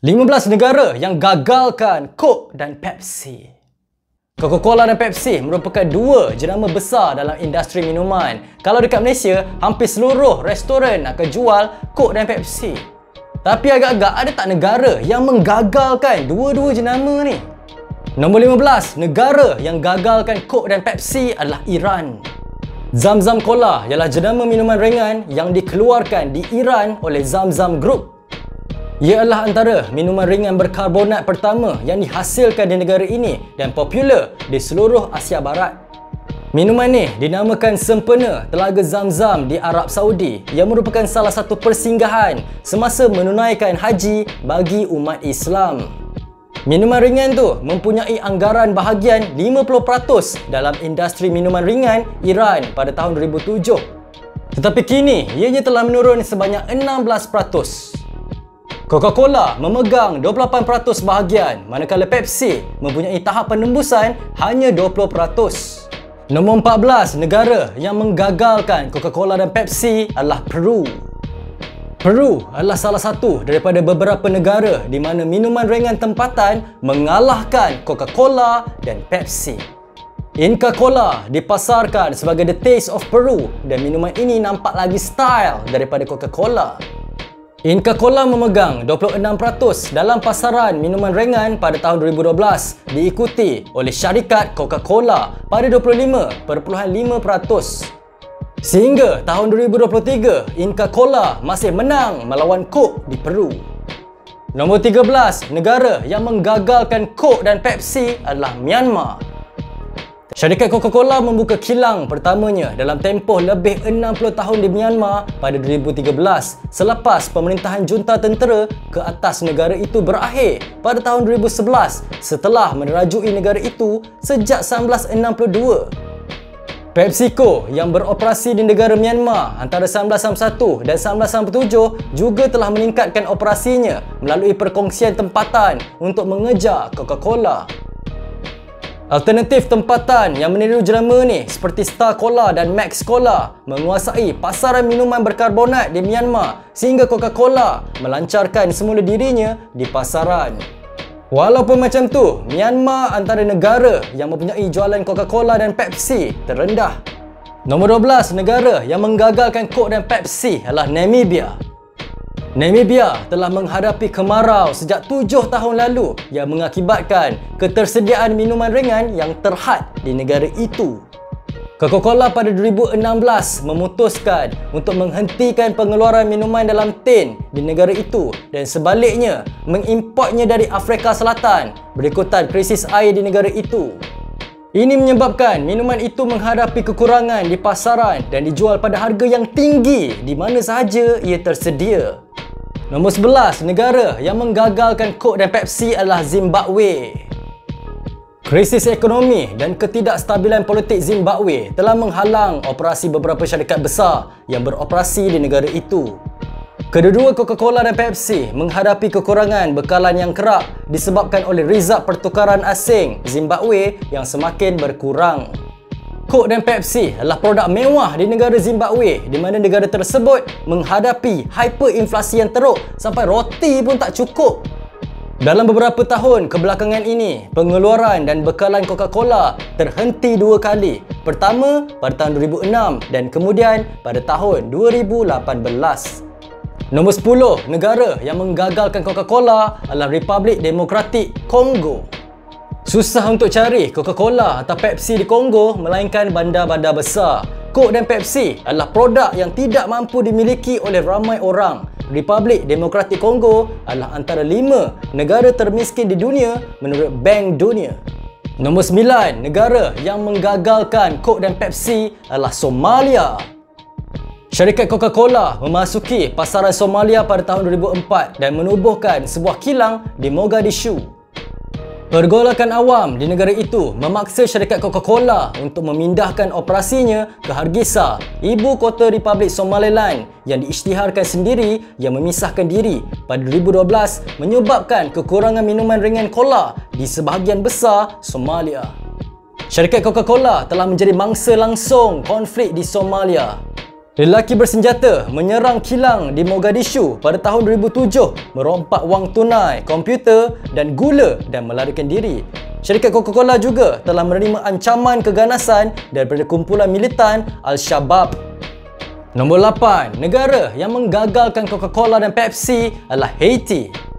15 negara yang gagalkan Coke dan Pepsi. Coca-Cola dan Pepsi merupakan dua jenama besar dalam industri minuman. Kalau dekat Malaysia, hampir seluruh restoran akan jual Coke dan Pepsi. Tapi agak-agak ada tak negara yang menggagalkan dua-dua jenama ni? Nombor 15 negara yang gagalkan Coke dan Pepsi adalah Iran. Zam-Zam Cola ialah jenama minuman ringan yang dikeluarkan di Iran oleh Zam-Zam Group. Ia adalah antara minuman ringan berkarbonat pertama yang dihasilkan di negara ini dan popular di seluruh Asia Barat. Minuman ni dinamakan sempena Telaga Zam-Zam di Arab Saudi yang merupakan salah satu persinggahan semasa menunaikan haji bagi umat Islam. Minuman ringan tu mempunyai anggaran bahagian 50% dalam industri minuman ringan Iran pada tahun 2007. Tetapi kini ianya telah menurun sebanyak 16%. Coca-Cola memegang 28% bahagian, manakala Pepsi mempunyai tahap penembusan hanya 20%. Nombor 14 negara yang menggagalkan Coca-Cola dan Pepsi adalah Peru. Peru adalah salah satu daripada beberapa negara di mana minuman ringan tempatan mengalahkan Coca-Cola dan Pepsi. Inca Kola dipasarkan sebagai the taste of Peru dan minuman ini nampak lagi style daripada Coca-Cola. Inca Kola memegang 26% dalam pasaran minuman ringan pada tahun 2012, diikuti oleh syarikat Coca-Cola pada 25.5%. Sehingga tahun 2023, Inca Kola masih menang melawan Coke di Peru. Nombor 13 negara yang menggagalkan Coke dan Pepsi adalah Myanmar. Syarikat Coca-Cola membuka kilang pertamanya dalam tempoh lebih 60 tahun di Myanmar pada 2013 selepas pemerintahan junta tentera ke atas negara itu berakhir pada tahun 2011 setelah menerajui negara itu sejak 1962. PepsiCo yang beroperasi di negara Myanmar antara 1991 dan 1997 juga telah meningkatkan operasinya melalui perkongsian tempatan untuk mengejar Coca-Cola. Alternatif tempatan yang meniru jenama ni seperti Star Cola dan Max Cola menguasai pasaran minuman berkarbonat di Myanmar sehingga Coca-Cola melancarkan semula dirinya di pasaran. Walaupun macam tu, Myanmar antara negara yang mempunyai jualan Coca-Cola dan Pepsi terendah. Nombor 12 negara yang menggagalkan Coke dan Pepsi adalah Namibia. Namibia telah menghadapi kemarau sejak 7 tahun lalu yang mengakibatkan ketersediaan minuman ringan yang terhad di negara itu. Coca-Cola pada 2016 memutuskan untuk menghentikan pengeluaran minuman dalam tin di negara itu dan sebaliknya mengimportnya dari Afrika Selatan berikutan krisis air di negara itu. Ini menyebabkan minuman itu menghadapi kekurangan di pasaran dan dijual pada harga yang tinggi di mana sahaja ia tersedia. Nombor 11 negara yang menggagalkan Coke dan Pepsi adalah Zimbabwe. Krisis ekonomi dan ketidakstabilan politik Zimbabwe telah menghalang operasi beberapa syarikat besar yang beroperasi di negara itu. Kedua-dua Coca-Cola dan Pepsi menghadapi kekurangan bekalan yang kerap disebabkan oleh rizab pertukaran asing Zimbabwe yang semakin berkurang. Coke dan Pepsi adalah produk mewah di negara Zimbabwe di mana negara tersebut menghadapi hyperinflasi yang teruk sampai roti pun tak cukup. Dalam beberapa tahun kebelakangan ini, pengeluaran dan bekalan Coca-Cola terhenti dua kali. Pertama pada tahun 2006 dan kemudian pada tahun 2018. Nombor 10 negara yang menggagalkan Coca-Cola adalah Republik Demokratik Kongo. Susah untuk cari Coca-Cola atau Pepsi di Kongo melainkan bandar-bandar besar. Coke dan Pepsi adalah produk yang tidak mampu dimiliki oleh ramai orang. Republik Demokratik Kongo adalah antara 5 negara termiskin di dunia menurut Bank Dunia. Nombor 9 negara yang menggagalkan Coke dan Pepsi adalah Somalia. Syarikat Coca-Cola memasuki pasaran Somalia pada tahun 2004 dan menubuhkan sebuah kilang di Mogadishu. Pergolakan awam di negara itu memaksa syarikat Coca-Cola untuk memindahkan operasinya ke Hargeisa, ibu kota Republik Somaliland yang diisytiharkan sendiri yang memisahkan diri pada 2012 menyebabkan kekurangan minuman ringan cola di sebahagian besar Somalia. Syarikat Coca-Cola telah menjadi mangsa langsung konflik di Somalia. Lelaki bersenjata menyerang kilang di Mogadishu pada tahun 2007, merompak wang tunai, komputer dan gula dan melarikan diri. Syarikat Coca-Cola juga telah menerima ancaman keganasan daripada kumpulan militan Al-Shabaab. Nombor 8. Negara yang menggagalkan Coca-Cola dan Pepsi adalah Haiti.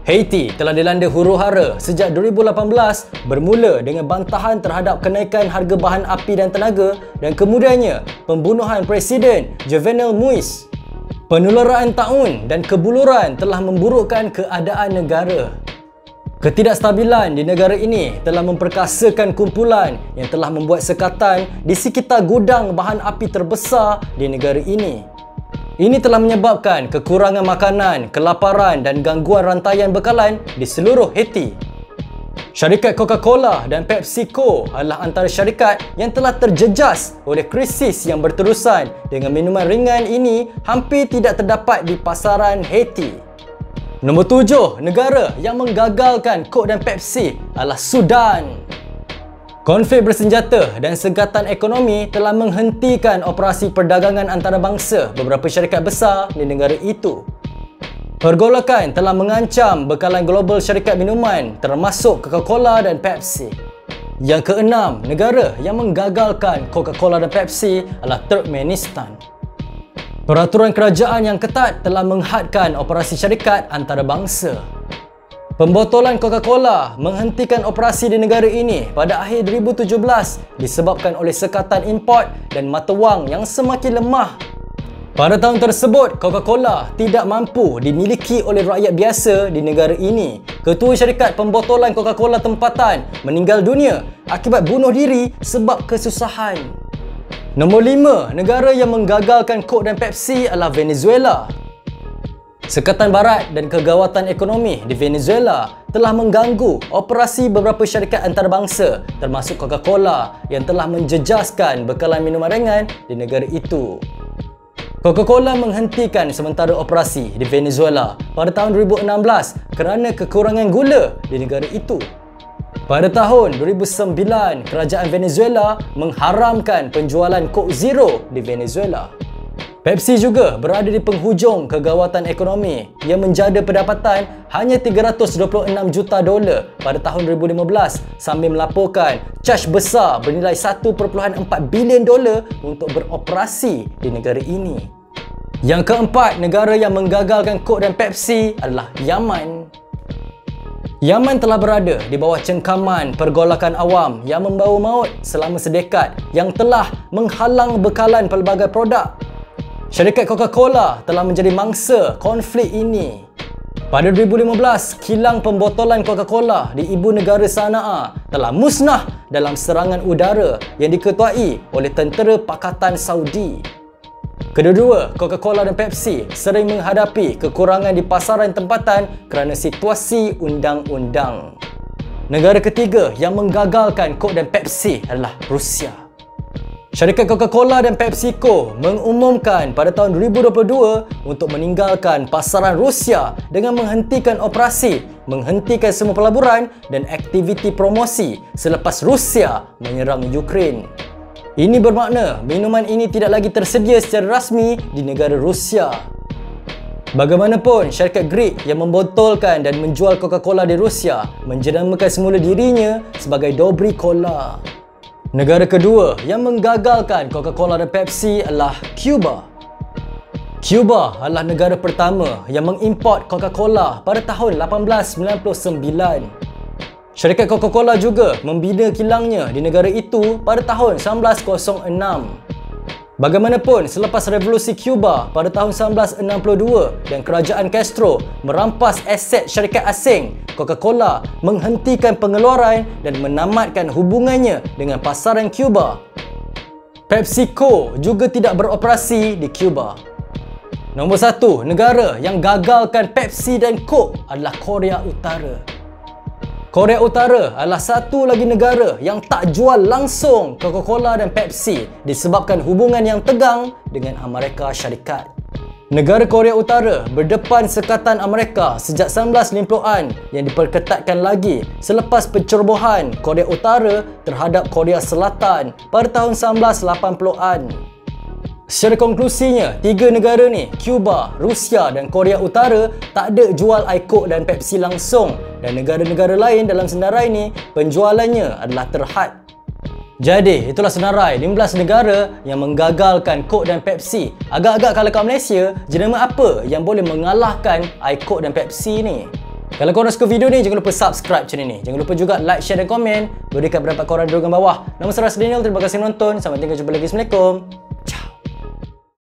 Haiti telah dilanda huru-hara sejak 2018 bermula dengan bantahan terhadap kenaikan harga bahan api dan tenaga dan kemudiannya pembunuhan Presiden Jovenel Moïse. Penularan taun dan kebuluran telah memburukkan keadaan negara. Ketidakstabilan di negara ini telah memperkasakan kumpulan yang telah membuat sekatan di sekitar gudang bahan api terbesar di negara ini. Ini telah menyebabkan kekurangan makanan, kelaparan dan gangguan rantaian bekalan di seluruh Haiti. Syarikat Coca-Cola dan PepsiCo adalah antara syarikat yang telah terjejas oleh krisis yang berterusan dengan minuman ringan ini hampir tidak terdapat di pasaran Haiti. Nombor 7. Negara yang menggagalkan Coke dan Pepsi adalah Sudan. Konflik bersenjata dan segatan ekonomi telah menghentikan operasi perdagangan antarabangsa beberapa syarikat besar di negara itu. Pergolakan telah mengancam bekalan global syarikat minuman termasuk Coca-Cola dan Pepsi. Yang keenam, negara yang menggagalkan Coca-Cola dan Pepsi adalah Turkmenistan. Peraturan kerajaan yang ketat telah menghadkan operasi syarikat antarabangsa. Pembotolan Coca-Cola menghentikan operasi di negara ini pada akhir 2017 disebabkan oleh sekatan import dan mata wang yang semakin lemah. Pada tahun tersebut, Coca-Cola tidak mampu dimiliki oleh rakyat biasa di negara ini. Ketua syarikat pembotolan Coca-Cola tempatan meninggal dunia akibat bunuh diri sebab kesusahan. Nombor 5. Negara yang menggagalkan Coke dan Pepsi adalah Venezuela. Sekatan Barat dan kegawatan ekonomi di Venezuela telah mengganggu operasi beberapa syarikat antarabangsa termasuk Coca-Cola yang telah menjejaskan bekalan minuman ringan di negara itu. Coca-Cola menghentikan sementara operasi di Venezuela pada tahun 2016 kerana kekurangan gula di negara itu. Pada tahun 2009, kerajaan Venezuela mengharamkan penjualan Coke Zero di Venezuela. Pepsi juga berada di penghujung kegawatan ekonomi yang menjada pendapatan hanya $326 juta pada tahun 2015 sambil melaporkan caj besar bernilai $1.4 bilion untuk beroperasi di negara ini. Yang keempat, negara yang menggagalkan Coke dan Pepsi adalah Yaman. Yaman telah berada di bawah cengkaman pergolakan awam yang membawa maut selama sedekad yang telah menghalang bekalan pelbagai produk. Syarikat Coca-Cola telah menjadi mangsa konflik ini. Pada 2015, kilang pembotolan Coca-Cola di ibu negara Sana'a telah musnah dalam serangan udara yang diketuai oleh tentera Pakatan Saudi. Kedua-dua, Coca-Cola dan Pepsi sering menghadapi kekurangan di pasaran tempatan kerana situasi undang-undang. Negara ketiga yang menggagalkan Coke dan Pepsi adalah Rusia. Syarikat Coca-Cola dan PepsiCo mengumumkan pada tahun 2022 untuk meninggalkan pasaran Rusia dengan menghentikan operasi, menghentikan semua pelaburan dan aktiviti promosi selepas Rusia menyerang Ukraine. Ini bermakna minuman ini tidak lagi tersedia secara rasmi di negara Rusia. Bagaimanapun, syarikat Greek yang membotolkan dan menjual Coca-Cola di Rusia menjenamakan semula dirinya sebagai Dobry Cola. Negara kedua yang menggagalkan Coca-Cola dan Pepsi adalah Cuba. Cuba adalah negara pertama yang mengimport Coca-Cola pada tahun 1899. Syarikat Coca-Cola juga membina kilangnya di negara itu pada tahun 1906. Bagaimanapun, selepas revolusi Cuba pada tahun 1962 dan kerajaan Castro merampas aset syarikat asing, Coca-Cola menghentikan pengeluaran dan menamatkan hubungannya dengan pasaran Cuba. PepsiCo juga tidak beroperasi di Cuba. Nombor 1, negara yang gagalkan Pepsi dan Coke adalah Korea Utara. Korea Utara adalah satu lagi negara yang tak jual langsung Coca-Cola dan Pepsi disebabkan hubungan yang tegang dengan Amerika Syarikat. Negara Korea Utara berdepan sekatan Amerika sejak 1950-an yang diperketatkan lagi selepas pencerobohan Korea Utara terhadap Korea Selatan pada tahun 1980-an. Secara konklusinya, tiga negara ni, Cuba, Rusia dan Korea Utara tak ada jual air Coke dan Pepsi langsung, dan negara-negara lain dalam senarai ni penjualannya adalah terhad. Jadi, itulah senarai 15 negara yang menggagalkan Coke dan Pepsi. Agak-agak kalau kat Malaysia, jenama apa yang boleh mengalahkan air Coke dan Pepsi ni? Kalau korang suka video ni, jangan lupa subscribe channel ni. Jangan lupa juga like, share dan komen. Berikan pendapat korang di ruangan bawah. Nama saya Ras Daniel, terima kasih menonton. Sampai jumpa lagi. Assalamualaikum.